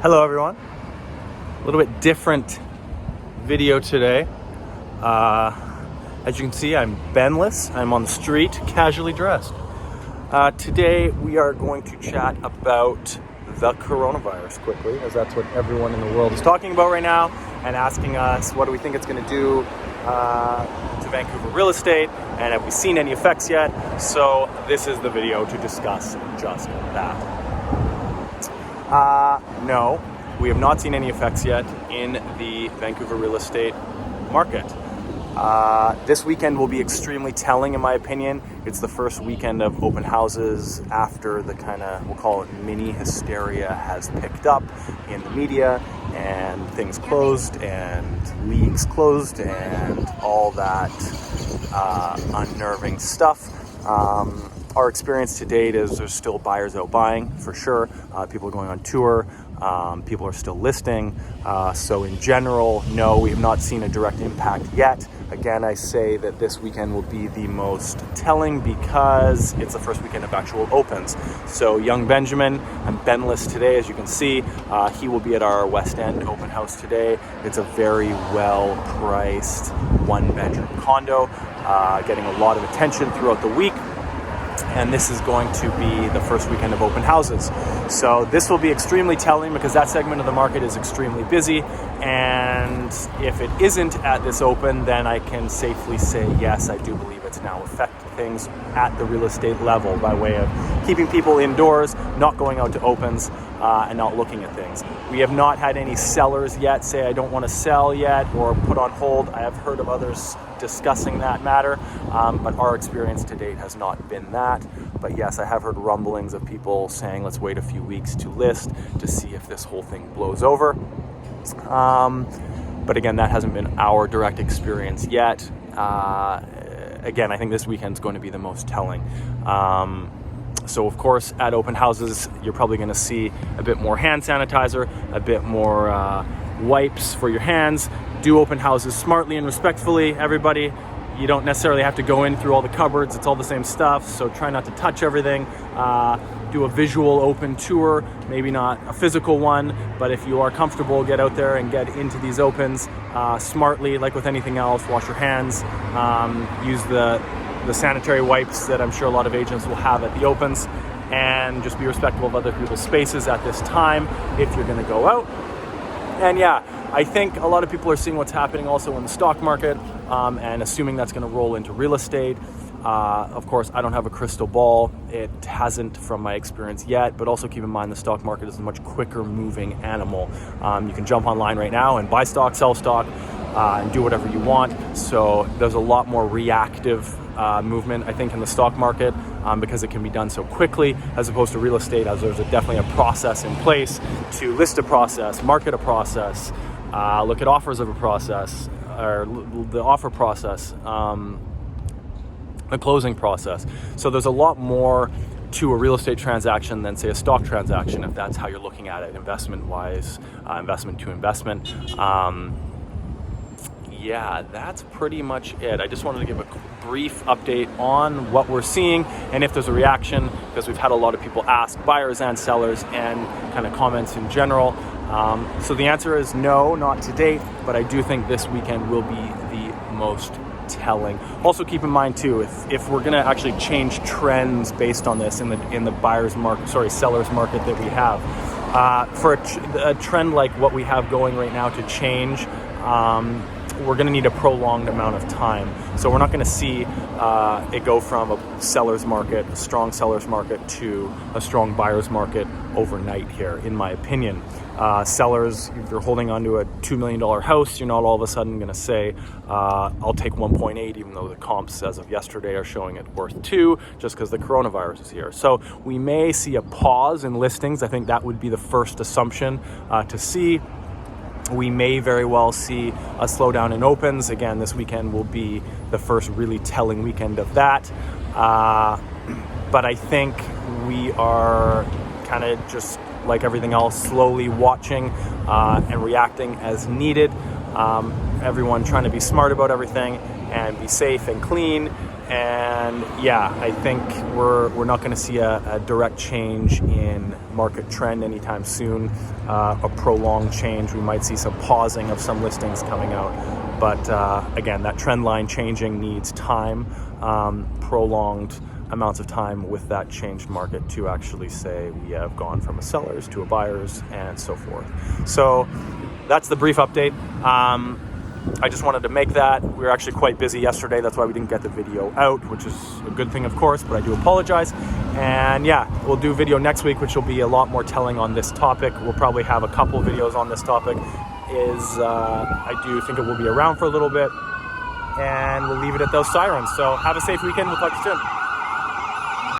Hello everyone. A little bit different video today. As you can see, I'm Benless. I'm on the street, casually dressed. Today we are going to chat about the coronavirus quickly, as that's what everyone in the world is talking about right now, and asking us what do we think it's going to do to Vancouver real estate, and have we seen any effects yet? So this is the video to discuss just that. No, we have not seen any effects yet in the Vancouver real estate market. This weekend will be extremely telling in my opinion. It's the first weekend of open houses after the kind of, we'll call it mini hysteria has picked up in the media, and things closed and leagues closed and all that unnerving stuff. Our experience to date is there's still buyers out buying for sure. People are going on tour. People are still listing. So in general, no, we have not seen a direct impact yet. Again, I say that this weekend will be the most telling because it's the first weekend of actual opens. So young Benjamin, I'm Benless today, as you can see. He will be at our West End open house today. It's a very well-priced one-bedroom condo, getting a lot of attention throughout the week. And this is going to be the first weekend of open houses. So this will be extremely telling because that segment of the market is extremely busy. And if it isn't at this open, then I can safely say, yes, I do believe it's now affecting things at the real estate level by way of keeping people indoors, not going out to opens, and not looking at things. We have not had any sellers yet say, I don't want to sell yet, or put on hold. I have heard of others discussing that matter, but our experience to date has not been that. But yes, I have heard rumblings of people saying, let's wait a few weeks to list to see if this whole thing blows over. But again, that hasn't been our direct experience yet. Again, I think this weekend is going to be the most telling. So of course, at open houses, you're probably going to see a bit more hand sanitizer, a bit more wipes for your hands. Do open houses smartly and respectfully, everybody. You don't necessarily have to go in through all the cupboards. It's all the same stuff, so try not to touch everything. Do a visual open tour, maybe not a physical one, but if you are comfortable, get out there and get into these opens smartly, like with anything else. Wash your hands, use the sanitary wipes that I'm sure a lot of agents will have at the opens, and just be respectful of other people's spaces at this time if you're going to go out. And yeah, I think a lot of people are seeing what's happening also in the stock market, and assuming that's going to roll into real estate. Of course, I don't have a crystal ball. It hasn't from my experience yet, but also keep in mind the stock market is a much quicker moving animal. You can jump online right now and buy stock, sell stock, and do whatever you want. So there's a lot more reactive movement, I think, in the stock market because it can be done so quickly as opposed to real estate, as there's definitely a process in place to list a process, market a process, look at offers of a process, or the offer process, the closing process. So there's a lot more to a real estate transaction than, say, a stock transaction, if that's how you're looking at it, investment-wise, investment to investment. Yeah, that's pretty much it. I just wanted to give a brief update on what we're seeing and if there's a reaction, because we've had a lot of people ask, buyers and sellers, and kind of comments in general. So the answer is no, not to date, but I do think this weekend will be the most telling. Also keep in mind too, if we're going to actually change trends based on this in the buyer's market, seller's market that we have, for a trend like what we have going right now to change, we're going to need a prolonged amount of time. So we're not going to see it go from a seller's market, a strong seller's market, to a strong buyer's market overnight here, in my opinion. Sellers, if you're holding onto a $2 million house, you're not all of a sudden going to say, I'll take 1.8, even though the comps as of yesterday are showing it worth 2, just because the coronavirus is here. So we may see a pause in listings. I think that would be the first assumption to see. We may very well see a slowdown in opens. Again, this weekend will be the first really telling weekend of that. But I think we are kind of just like everything else, slowly watching and reacting as needed. Everyone trying to be smart about everything and be safe and clean And yeah, I think we're not going to see a direct change in market trend anytime soon, a prolonged change. We might see some pausing of some listings coming out. But again, that trend line changing needs time, prolonged amounts of time with that changed market to actually say we have gone from a seller's to a buyer's and so forth. So that's the brief update. I just wanted to make that. We were actually quite busy yesterday. That's why we didn't get the video out, which is a good thing, of course, but I do apologize. And yeah, we'll do a video next week, which will be a lot more telling on this topic. We'll probably have a couple videos on this topic. I do think it will be around for a little bit, and we'll leave it at those sirens. So have a safe weekend. We'll talk to you soon.